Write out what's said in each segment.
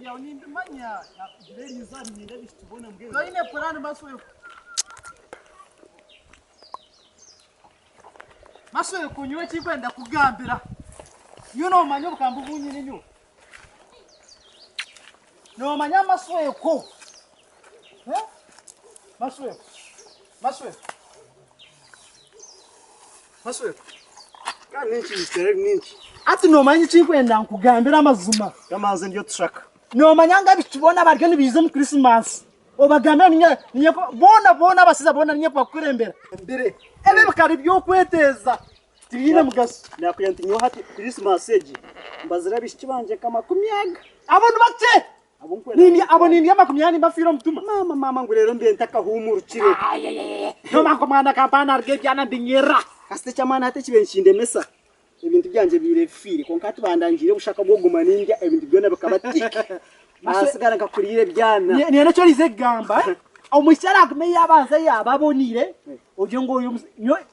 yawe nindimanya nakugirera izari nyine bishitubona mbwe Toine plan masweko Masweko nywe kikwenda kugambira Yuno manyo bukambu bunyine nyo No manya masweko Masweko Kandi nchishtere ninki Ati no manyi kikwenda nkugambira amazuma kamaze ndiyo tushaka No manyanga bitubona baryo nibize mu Christmas Obagambira ninye bona basiza bona ninye kwa kurembera mbere ebe bakari byo kweteza tibine mugaso nakuyantinyo hati Christmas eji mbazira bishikibanje kama kumyaga abantu bake nini amakumyani mbafiro mutuma mama ngo rero mbe ntaka humurukire no mako mwana kampana arge byana ndinyera kasite cyamana hate kibenshinde mesa ibintu byanje birefire konkati bandangire bushaka bwo guma ninjya ibintu byone bakabatike asigara ngakurire byana ni cyo rize gamba umushara akume yabanza yababonire uje ngo uyu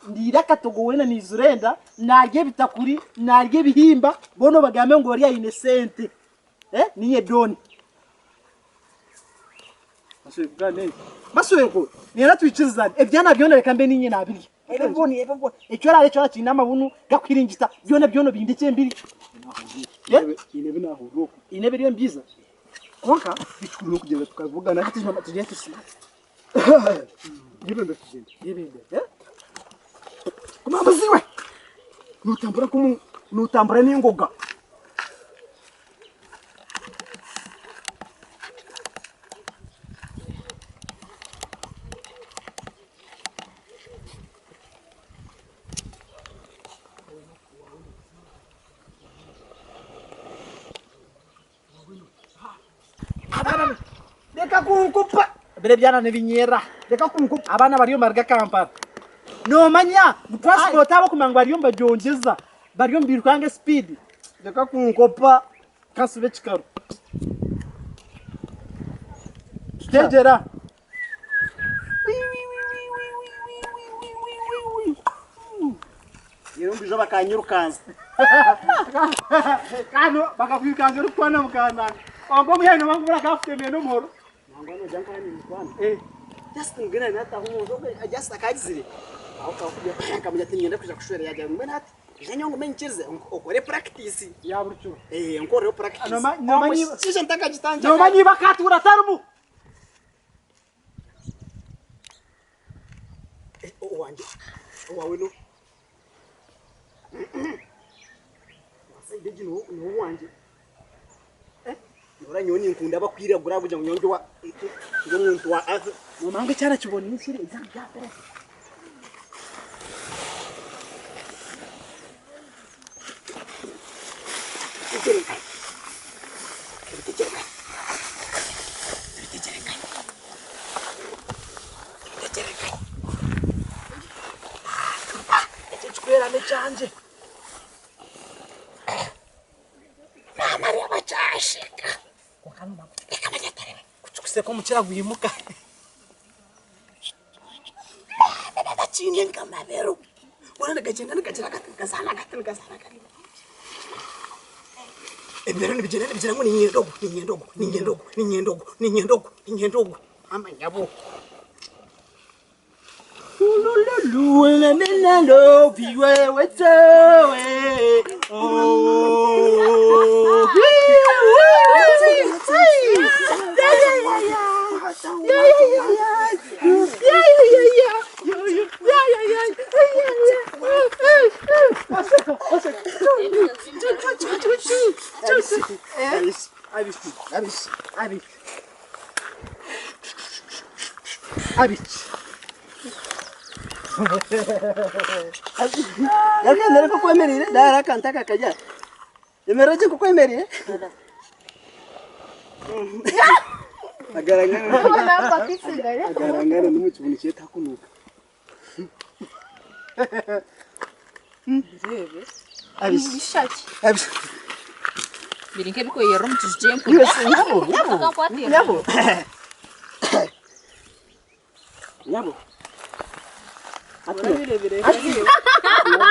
ndira katogowena nizurenda narye bitakuri narye bihimba bono bagambe ngo ari innocent niye doni Masweko nera twicizana ebyana byone reka mbe ninye nabiri ebeboni ecyo rare cyo kinama bunu gakwiringita byone bindike mbiri inebe naho inebe ryo mbyiza konka bicukuru kugeza tukavugana hati mama tugiye tusi yebende kuma baziwe nutambura n'ingoga Deka kunkupa bere byana nebinyera deka kunkupa abana bariyo marga Kampala no manya transport abo kumanga bariyo mbajongeza bariyo mbirwange speed deka kunkopa kasube chikaro tegera yero mbijo bakanyirukanza kano bakakwikanze rukwana mukanda Ongo muyano wangu bura kafute meno moro. Ngano jankani mkwana. Just ngena nata humo just akazire. Aho kakuja kamya tinyenda kuja kushwera yaje mbena ati. Jenyongo menchirize okore practice. Ya burcho. Nkore practice. No manyi sije ntaka gitanja. No manyi bakati uratarumu. Wanje. Wawe no. Wasa ideji no wanje. Ora nyoni nkunda bakwira gurabuja nyonjo wa ngo muntu wa aza no mange cyana kibona insire izambya pere Chikwera mechanje Mama ya bachashika Wakanuma kama yatare kuchukuse ko mukira guyimuka Baba chinde ngama bero Wana gachinda ngakira kazana Ebero nibijera ngo ni nyendogo Mama nyabo Lulu na love you Yakendera ko kwemerire dara kantaka kaja Emereje ko kwemerire Agarangana n'umukibuni cyeta kunuka Abishaki Birinke biko yero mutujempo Nyabo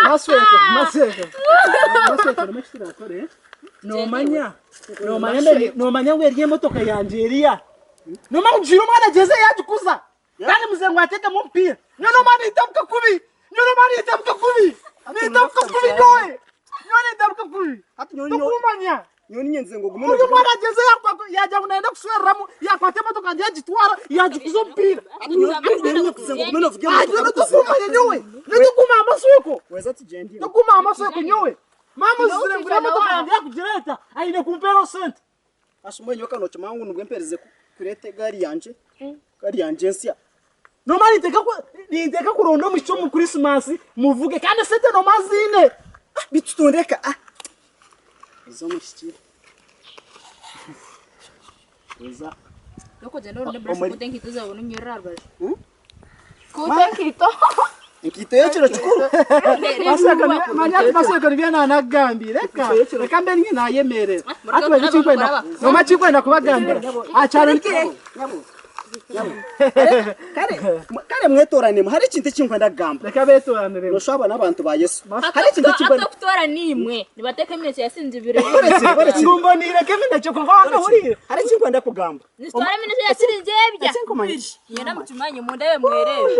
Masweko, no mextira, nomanya ngo eriye motoka yanje Elia noma ujiro mwana jeze yatukuza kandi muzengo ateke mu mpira nyono mwana itabuka kubi Hati tukumanya nyoni nyenze ngo gume uyu mwana jeze yaja unaenda kusweramo yakwate motoka nje yajitwara yajikuza mpira tukumanya nyowe nitukuma amasoko weza tijendi tukuma amasoko nyowe mama zire ngura motoka yanje yakujireta aine kumpero sente ashumwe nyoka no chimangu nugwempereze kurete gari yanje nsya nomani niteka kuronda mucyo mu Christmas muvuge kandi sente no mazine bitutondeka izo mushikira weza Loko jana urone brush kutenki tuza ubona unyerarwa kutenkito nkito yaciro chikuru basaka nibyana nagambi reka mbe ninge nayemerera atwe gichikwenda noma chikwenda kubagambira acharo nke kare mwetorane hari ikintu kinkwenda gamba reka betoranire no shaba nabantu ba Yesu hari ikintu kinkwenda kutora nimwe nibateka imineke yasinze ibiro ngumbo nireke mineke ko nganga huri hari kinkwenda kugamba nisitwara imineke yasinze bya yenda mutumanye mu ndawe mwerere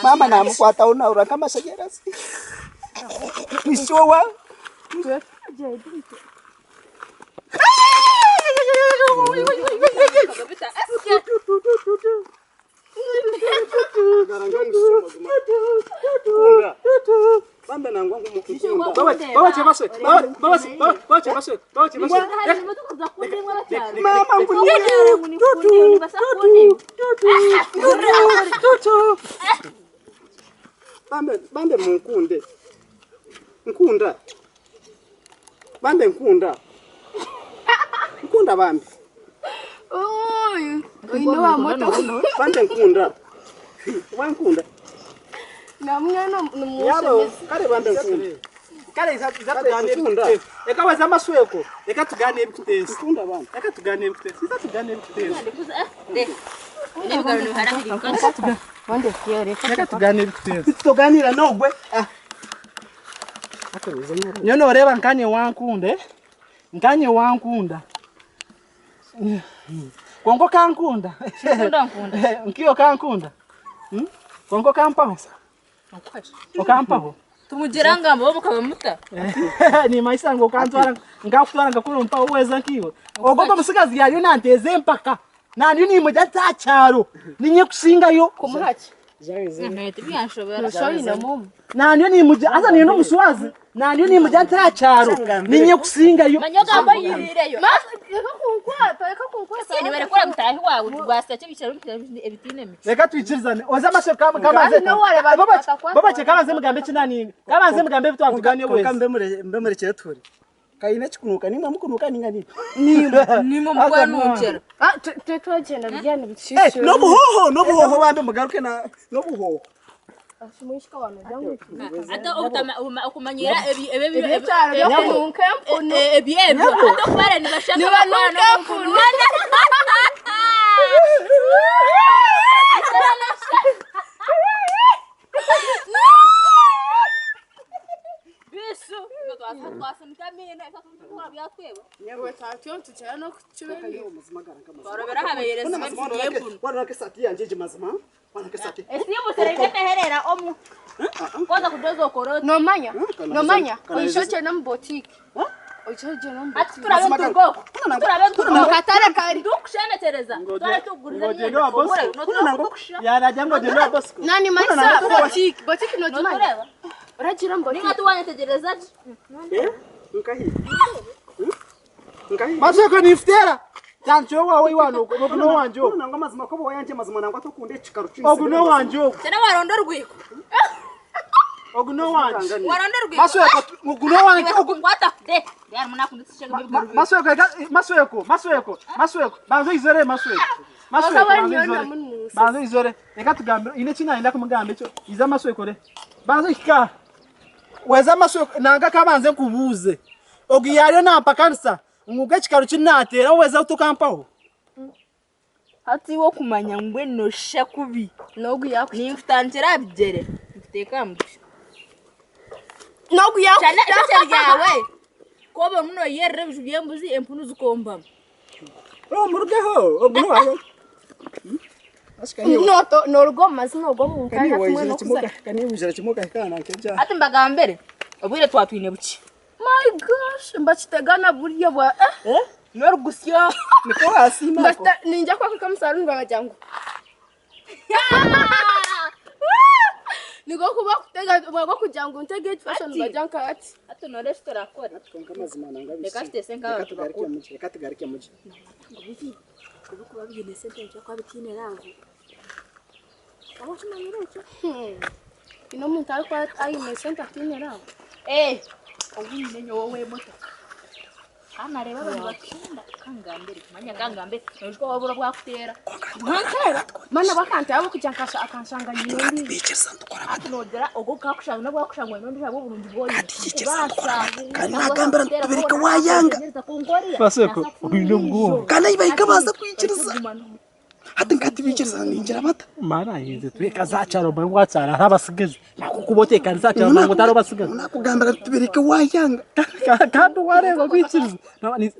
mama namukwata unaura kama shajarazi Mishowa Bamba nangwa ngumukunda baba chemaswe mama bambe munkunde nkunda bambe nkunda bambe Ino wa moto. bambe nkunda wankunda Namwe no yabo kare bambe nkunda kare izatuganira eka waza amasweko eka tuganire bikutese nkunda bambe eka tuganire bikutese izatuganire bikutese ne bigaruni harahiri Wande kiere. eka tuganire bikutese tuganira nogwe nyono reba nkanye wankunda kongo kankunda nkiyo kankunda kongo kampaho okampaho tumugira ngamba mukaba muta ni maisango kantwara ngakutwara ngakurumpa uweza nkiyo ogogo musigazi yayo nanteze mpaka nani ni muja tacharo ninye kusingayo kumuhaki ntete byanshobora Shoyi na mumu. nani ni muja asa ni no muswazi nani ni muja tacharo ninye kusingayo manyogambo yirireyo Eka kunkwata. ni bare kora mutahi wawe rwasake bicaro ebitineme reka twichirizane oza amasho kamaze baba chekabanze mugambe kinani kabanze mugambe bitwatugane wese mbe murekere turi kayina chikunuka nimwe mukunuka ningani nimo mukwanukera Twagenda bijyana bishishye. no buhoho bambe mugaruke na no buhoho Ashimishika wano jangu. ata ukumanyira Ibitaro byo kununka mpuno. ebyebyo ata kubare nibashaka Nibanuka mpuno. bisu twasumika mina twasumika byatweba Yewe tatyo tucyana no kucibeni. barabera habereza byebunu wana kesati yanje mazima wana kesati esimu serengete herera omu kwanza kudozo koroti Nomanya. Oyishoche na mbotiki. Oyishoche na mbotiki. ati turabe turgo Mukatare kari. dukushenetereza twari tuguriza yaraja ngo jeno bosko Nani maisa botiki. Botiki no tumanya. tureba Urajira mbotiki. ninga tuwanyetegereza nkahi masoko niftera tancho wawe iwano oguno wanje nangwa mazima ko boyanje mazima nangwa tokunde chikaro oguno wanje tena warondo rwiko oguno wanje warondo rwiko masoko oguno wanje kwata de yari muna kundisishega bibgaru masoko banzo izore masoko banzo izore reka tugambira ine china enda kumugambe cyo iza masoko re banzo ikika weza masoko nanga kabanze kubuze ogiyaryo nampakansa nguge chikaro kinatera weza utukampaho Ati wo kumanya ngwe no shakubi. Nogu yakwe. Ni mfutantira bigere. Mfuteka mbi. Nogu yakwe. Chana ryawe. Koba muno yerre bijuye mbuzi empunu zikomba. Murugeho ogno Noto norugo mazino go mu kanya kumwe no kuza. Kani wijira kimuka kana keja. Ati mbagambere. Obwire twatwine buki. My gosh, mbachitegana buryo bwa Norugusyo. Niko hasi mako. Basta ninja kwa kamusaruni babajangu. Niko kuba kutega bwa kujangu ntege fashion bajanka ati. Ati no restaurant akora. Konka mazima nanga bisi. Reka senga Katugarike muci. Ngubiki. Kuba kuba bigene sente cyo kwa bitine rangu. Aba tumanyirecho. Ino muntu akwa ayi mesenta tine rawo. Ogwine nyo wowe moto. Kana reba abantu bakunda kangambere manya kangambere nojko wabura bwakutera. Nkantera mana bakante abo kujankasha akansanga nyindi. Bicheza ndukora Ati nodera ogo kakushanga no bwakushanga no ndishabo burundu boye. Kana agambara tubereka wayanga. Faseko ubino nguo. Kana ibayika baza kwikiriza. Hati ngati bicheza ninjira mata. Mara yize tweka zacaro bangwa tsara habasigaze. Nakukubote kanza cyaro nango taro basigaze. Nakugambara tubereka wayanga. Kandi wareba kwikiriza.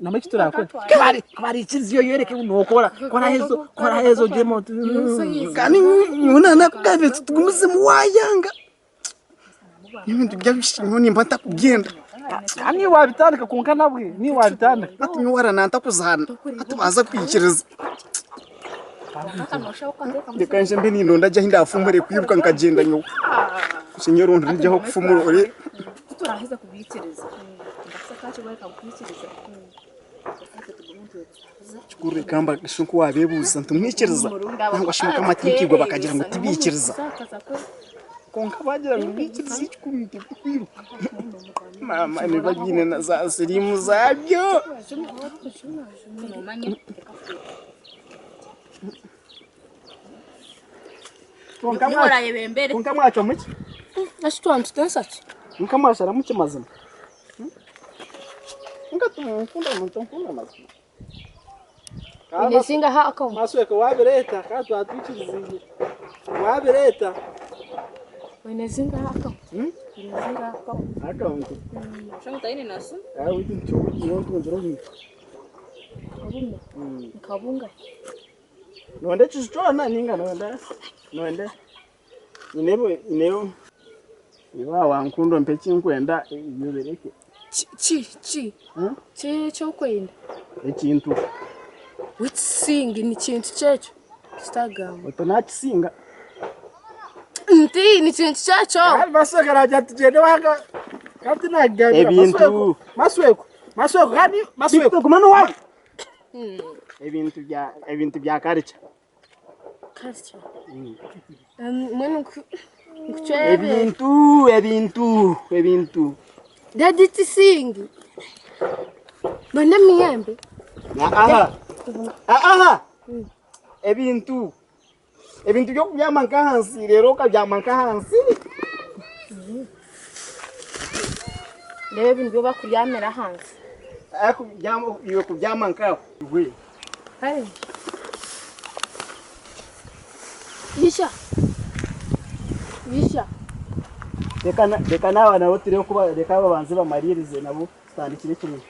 Namakitura ko. Kabari ikirizo yereke unokora. Kora hezo demo. Kani yuna nakugambye tugumize mu wayanga. Ibintu byabishimwe nimba ntakugenda. Ani wabitandika kunka nabwe ni wabitandika. Ati nyuwara nanta kuzana. Ati baza kwikiriza. Ndekanje mbe nindo ndajya hindafumure kwiruka nkagenda nyo. Senyoro ndijyaho kufumure. Turahiza kubikiriza. Ndasakaje bareka kubikiriza. Kure kamba shunku wabebuza ntumwikiriza. Nangwa shimuka matikigwa bakagira ngo tibikiriza. Konka bagira ngo bikiriza ikubite kwiruka. Mama ni bagine na za sirimu zabyo. Konka mwacho muki? Ashitwa mtensati. Konka mwashara muki mazima. Konka tumukunda mazima. Inesinga ha akamu. Masweka wabireta kato atwikiriziye. Wabireta. Inesinga ha akamu. Inesinga ha akamu. Akamu. Shanga ine nasu. Witi mchuki wonto ndromi. Kabunga. Nonde chichona ninga nonde. Inebo. Iwa wankundo mpechi nkwenda yobereke. Chi cyo kwenda. Ekintu. Which sing ni kintu cyecho. Instagram. Otonakisinga. Nti ni kintu cyecho. Masweka raja tujede wanga. Kapti na gabi. Ebintu. Masweko gani? Masweko kumano wa. Ebintu bya karicha. Karicha. Mwenu kuchebe. Ebintu. Daddy sing. Bana miyembe. Aha. Ebintu byo kubyamanka hansi rero kabyamanka hansi. Lebe ibintu byo bakuryamira hansi. Ako iyo kubyamanka we. Hari. Bisha. Reka nawe nawe turiho kuba reka babanze bamaririze nabo standikire kimwe.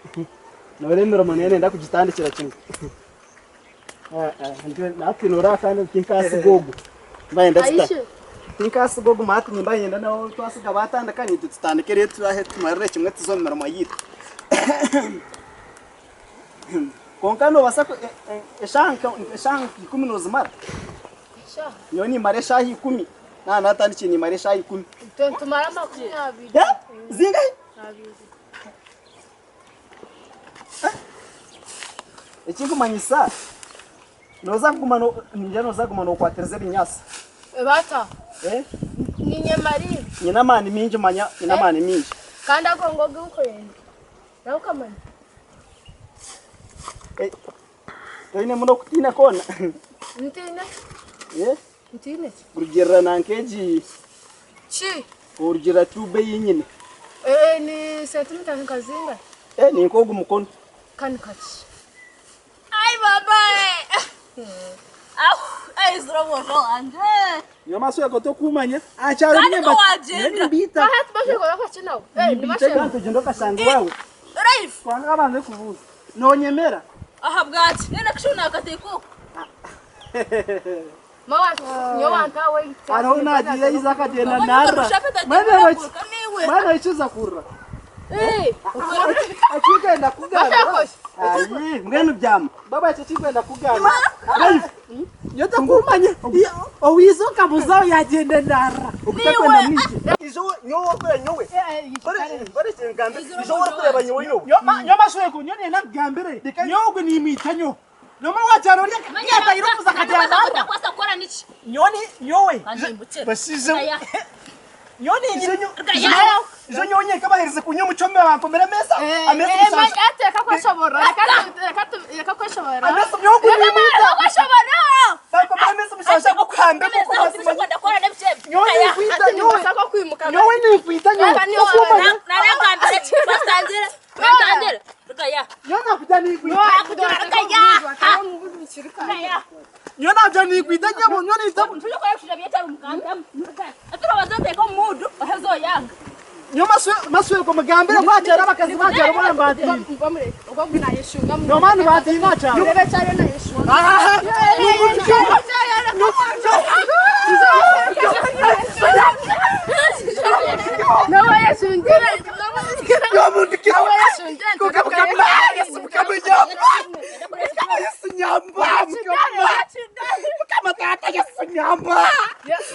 Noremero manene ndakugitandikira kimwe. Nati nora kandi kinkasi gogo. Mbaye ndasita. Kinkasi gogo mati nimbaye yenda nawo twasiga batandakanye tutandikire turahe tumarire kimwe tuzomera mayita. Konkano wasako eshanka 10 nozimara. Yoni mare shahi 10. Na natandikire ni mare shahi 10. Tumara 20. Zingai? Ekintu manyisa. Noza kuguma no kwatereza binyasa. Bata. Ni nyamari. Nyina mani minji manya, nyina mani minji. Kanda kongo guko yenda. Nawe kamani. Toine muno kutina kona. Ntine? Ntine. Urugera nankeji. Chi. Urugera tube yinyine. Ni sentimita nkazinga. Ni nkogu mukono. Kan kachi. Ai baba. Niyo maso yako tokumanya acharo nyemba. Nani mbita? Aha tubashe kwa chinawo. Ni mashe kanto jendo kasanga wawe. Raif. Kwanga banze kuvuza. Nonyemera. Aha bwati. Nene kishuna akateko. Mawa nyo wanta we. Arona jira izaka tena nara. Mana ichuza kurra. Achikaenda kugana. Ayi, ngene byama. Baba achikaenda kugana. Raif. Yote kumanya. Owizo kabuza yagenda ndara. Ukutakwenda mwiki. Izo nyowe kure nyowe. Bare chengambe. Izo wora kureba nyowe yo. Nyoma sweko nyone na gambere. Nyogwe ni mitanyo. Noma wacharo lya yata iruza kajana. Kwasa kora nichi. Nyoni nyowe. Basizo. Nyoni Izo nyonye kabahirize kunyo muchombe bakomera mesa. Amesa Amesa ate kakwashobora. Kakwashobora. Amesa nyogo ni mita. Kwashobora. Bakomera mesa mushasha kukambe ko basima. Ndakora nebye. Nyonye kwita nyowe. Sako kwimuka. Nyowe ni kwita nyowe. Narangambire bastanzire. Bastanzire. Rukaya. Nyona kujani kwita. Nyona kujani kwita nyabo nyoni tabu. Tuje kwa kushira byetara umukanda. Aturo bazate ko mudu ohezo yanga. Nyoma maswe ko magambere kwachara bakazi bachara bona mbati. Ngomre. Ugomwe na yeshunga. Nomani bati ngachara. Rebe cyane na yeshunga. Nawe yeshungira. Yamundikira. Nawe yeshungira. Kukamukamba. Yesukamenya. Yesunyamba. Mukamatata yesunyamba. Yes.